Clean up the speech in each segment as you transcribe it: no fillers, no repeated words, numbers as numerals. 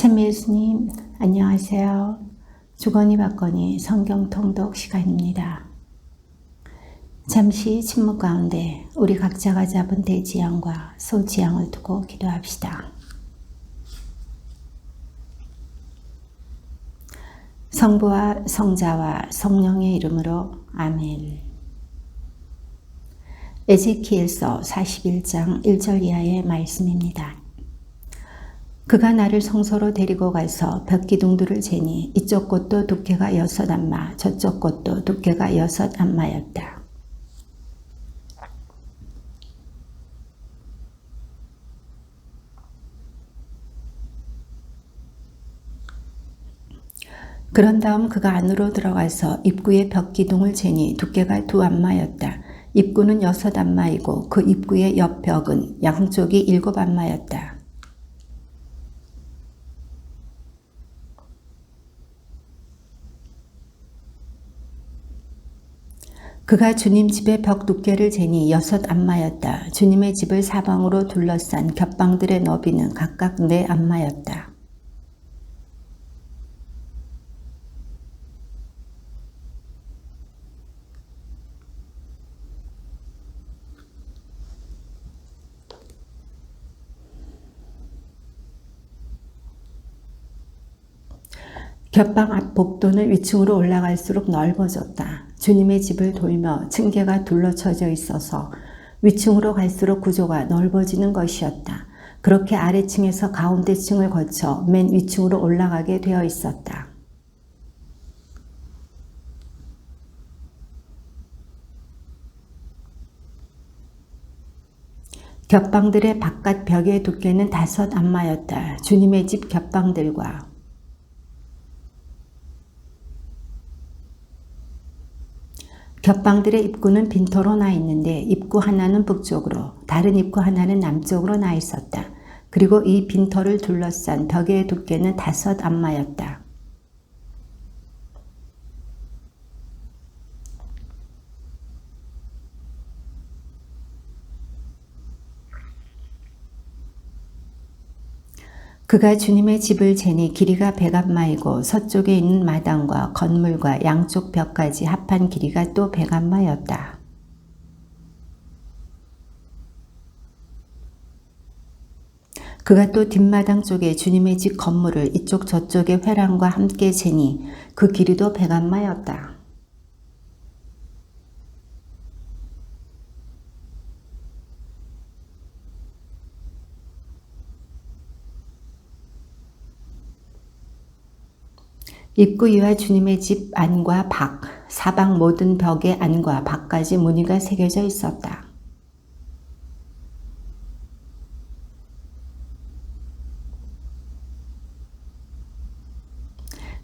찬미 예수님, 안녕하세요. 주거니 받거니 성경 통독 시간입니다. 잠시 침묵 가운데 우리 각자가 잡은 대지향과 소지향을 두고 기도합시다. 성부와 성자와 성령의 이름으로 아멘. 에제키엘서 41장 1절 이하의 말씀입니다. 그가 나를 성소로 데리고 가서 벽기둥들을 재니 이쪽 곳도 두께가 6안마, 저쪽 곳도 두께가 6안마였다. 그런 다음 그가 안으로 들어가서 입구의 벽기둥을 재니 두께가 2안마였다. 입구는 6안마이고 그 입구의 옆 벽은 양쪽이 7안마였다. 그가 주님 집의 벽 두께를 재니 6안마였다. 주님의 집을 사방으로 둘러싼 겹방들의 너비는 각각 4안마였다. 겹방 앞 복도는 위층으로 올라갈수록 넓어졌다. 주님의 집을 돌며 층계가 둘러쳐져 있어서 위층으로 갈수록 구조가 넓어지는 것이었다. 그렇게 아래층에서 가운데 층을 거쳐 맨 위층으로 올라가게 되어 있었다. 겹방들의 바깥 벽의 두께는 5안마였다. 주님의 집 겹방들과 겹방들의 입구는 빈터로 나 있는데 입구 하나는 북쪽으로, 다른 입구 하나는 남쪽으로 나 있었다. 그리고 이 빈터를 둘러싼 벽의 두께는 5안마였다. 그가 주님의 집을 재니 길이가 100안마이고 서쪽에 있는 마당과 건물과 양쪽 벽까지 합한 길이가 또 100안마였다. 그가 또 뒷마당 쪽에 주님의 집 건물을 이쪽 저쪽의 회랑과 함께 재니 그 길이도 100안마였다. 입구 위와 주님의 집 안과 밖, 사방 모든 벽의 안과 밖까지 무늬가 새겨져 있었다.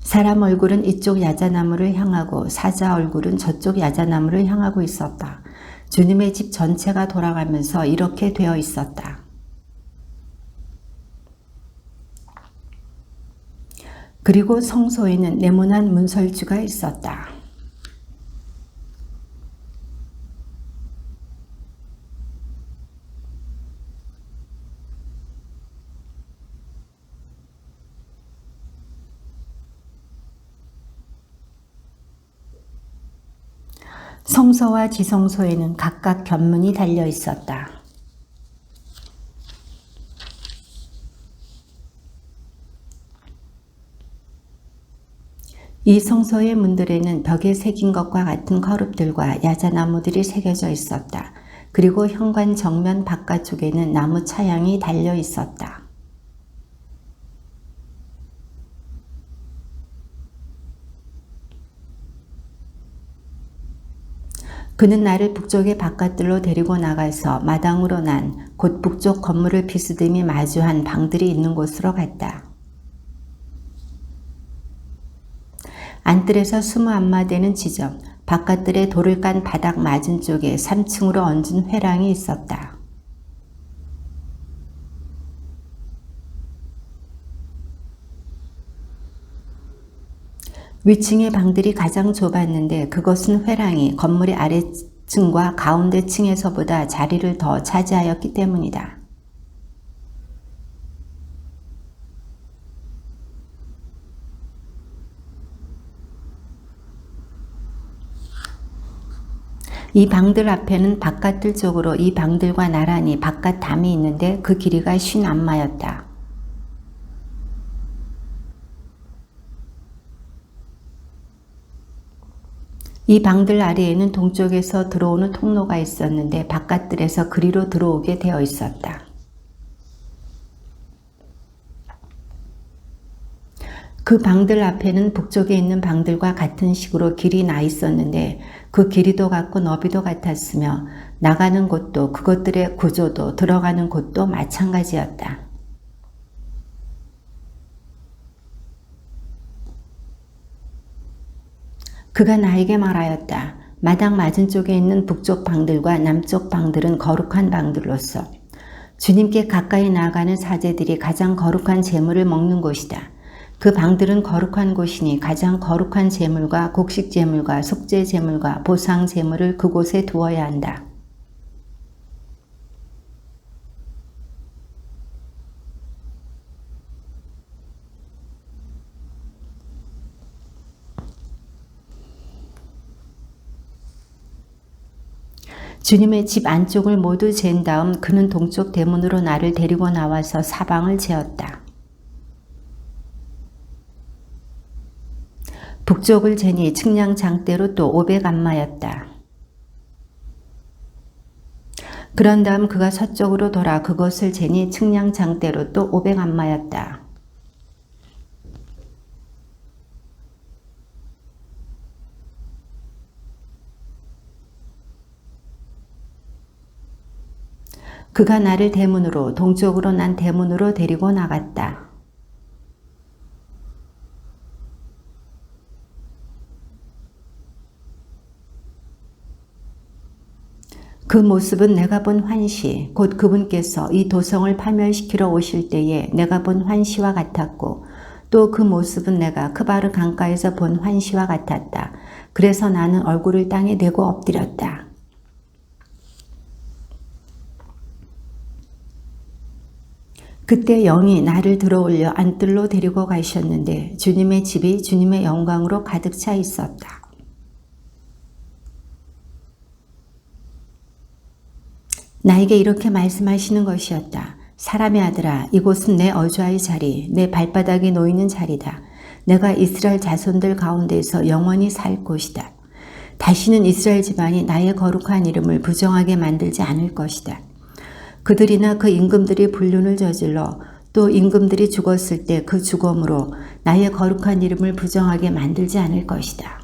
사람 얼굴은 이쪽 야자나무를 향하고 사자 얼굴은 저쪽 야자나무를 향하고 있었다. 주님의 집 전체가 돌아가면서 이렇게 되어 있었다. 그리고 성소에는 네모난 문설주가 있었다. 성소와 지성소에는 각각 견문이 달려 있었다. 이 성소의 문들에는 벽에 새긴 것과 같은 거룹들과 야자나무들이 새겨져 있었다. 그리고 현관 정면 바깥쪽에는 나무 차양이 달려 있었다. 그는 나를 북쪽의 바깥들로 데리고 나가서 마당으로 난 곧 북쪽 건물을 비스듬히 마주한 방들이 있는 곳으로 갔다. 안뜰에서 20안마 되는 지점, 바깥들의 돌을 깐 바닥 맞은 쪽에 3층으로 얹은 회랑이 있었다. 위층의 방들이 가장 좁았는데 그것은 회랑이 건물의 아래층과 가운데 층에서보다 자리를 더 차지하였기 때문이다. 이 방들 앞에는 바깥들 쪽으로 이 방들과 나란히 바깥 담이 있는데 그 길이가 50암마였다. 이 방들 아래에는 동쪽에서 들어오는 통로가 있었는데 바깥들에서 그리로 들어오게 되어 있었다. 그 방들 앞에는 북쪽에 있는 방들과 같은 식으로 길이 나 있었는데 그 길이도 같고 너비도 같았으며 나가는 곳도 그것들의 구조도 들어가는 곳도 마찬가지였다. 그가 나에게 말하였다. 마당 맞은쪽에 있는 북쪽 방들과 남쪽 방들은 거룩한 방들로서 주님께 가까이 나아가는 사제들이 가장 거룩한 제물을 먹는 곳이다. 그 방들은 거룩한 곳이니 가장 거룩한 제물과 곡식 제물과 속죄 제물과 보상 제물을 그곳에 두어야 한다. 주님의 집 안쪽을 모두 잰 다음 그는 동쪽 대문으로 나를 데리고 나와서 사방을 재었다. 북쪽을 재니 측량 장대로 또 500암마였다. 그런 다음 그가 서쪽으로 돌아 그것을 재니 측량 장대로 또 500암마였다. 그가 나를 대문으로 동쪽으로 난 대문으로 데리고 나갔다. 그 모습은 내가 본 환시, 곧 그분께서 이 도성을 파멸시키러 오실 때에 내가 본 환시와 같았고 또 그 모습은 내가 크바르 강가에서 본 환시와 같았다. 그래서 나는 얼굴을 땅에 대고 엎드렸다. 그때 영이 나를 들어올려 안뜰로 데리고 가셨는데 주님의 집이 주님의 영광으로 가득 차 있었다. 나에게 이렇게 말씀하시는 것이었다. 사람의 아들아, 이곳은 내 어주아의 자리, 내 발바닥이 놓이는 자리다. 내가 이스라엘 자손들 가운데서 영원히 살 곳이다. 다시는 이스라엘 집안이 나의 거룩한 이름을 부정하게 만들지 않을 것이다. 그들이나 그 임금들이 불륜을 저질러 또 임금들이 죽었을 때 그 죽음으로 나의 거룩한 이름을 부정하게 만들지 않을 것이다.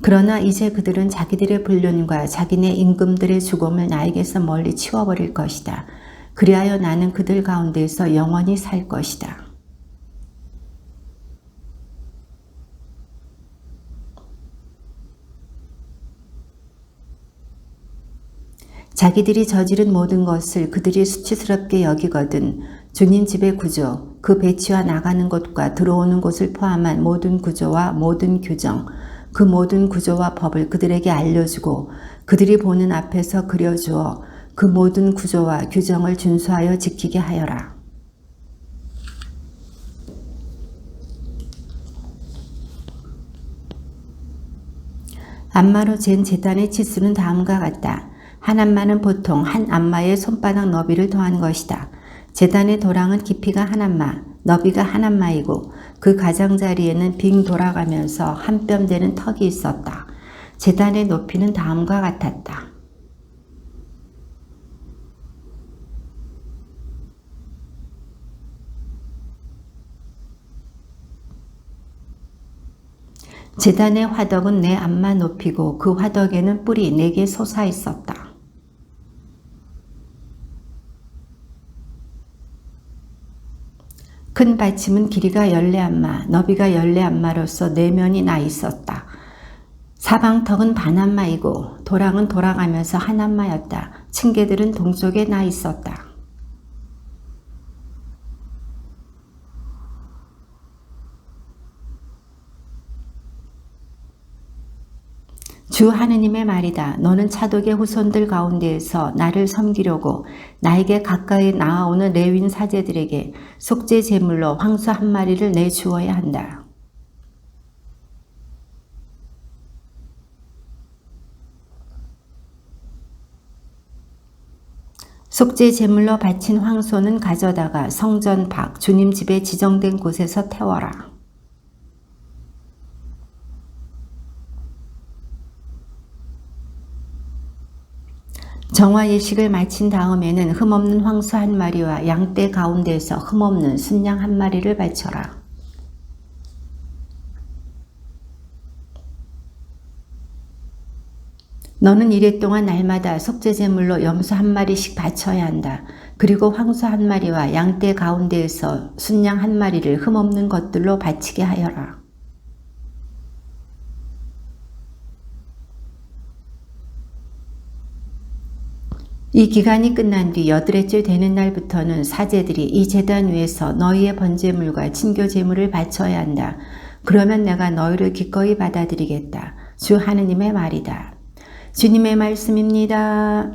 그러나 이제 그들은 자기들의 불륜과 자기네 임금들의 죽음을 나에게서 멀리 치워버릴 것이다. 그리하여 나는 그들 가운데서 영원히 살 것이다. 자기들이 저지른 모든 것을 그들이 수치스럽게 여기거든 주님 집의 구조, 그 배치와 나가는 곳과 들어오는 곳을 포함한 모든 구조와 모든 규정, 그 모든 구조와 법을 그들에게 알려주고 그들이 보는 앞에서 그려주어 그 모든 구조와 규정을 준수하여 지키게 하여라. 암마로 잰 제단의 치수는 다음과 같다. 한 암마는 보통 한 암마의 손바닥 너비를 더한 것이다. 제단의 도랑은 깊이가 한 암마, 너비가 한 암마이고 그 가장자리에는 빙 돌아가면서 한 뼘 되는 턱이 있었다. 제단의 높이는 다음과 같았다. 제단의 화덕은 내 암마 높이고 그 화덕에는 뿔이 4개 솟아 있었다. 큰 받침은 길이가 14암마, 너비가 14암마로서 4면이 나 있었다. 사방턱은 반암마이고 도랑은 돌아가면서 한 암마였다. 층계들은 동쪽에 나 있었다. 주 하느님의 말이다. 너는 차독의 후손들 가운데에서 나를 섬기려고 나에게 가까이 나아오는 레위인 사제들에게 속죄 제물로 황소 한 마리를 내주어야 한다. 속죄 제물로 바친 황소는 가져다가 성전 밖 주님 집에 지정된 곳에서 태워라. 정화 예식을 마친 다음에는 흠없는 황소 한 마리와 양떼 가운데에서 흠없는 순양 한 마리를 바쳐라. 너는 이래 동안 날마다 속죄제물로 염소 한 마리씩 바쳐야 한다. 그리고 황소 한 마리와 양떼 가운데에서 순양 한 마리를 흠없는 것들로 바치게 하여라. 이 기간이 끝난 뒤 여드레째 되는 날부터는 사제들이 이 제단 위에서 너희의 번제물과 친교제물을 바쳐야 한다. 그러면 내가 너희를 기꺼이 받아들이겠다. 주 하느님의 말이다. 주님의 말씀입니다.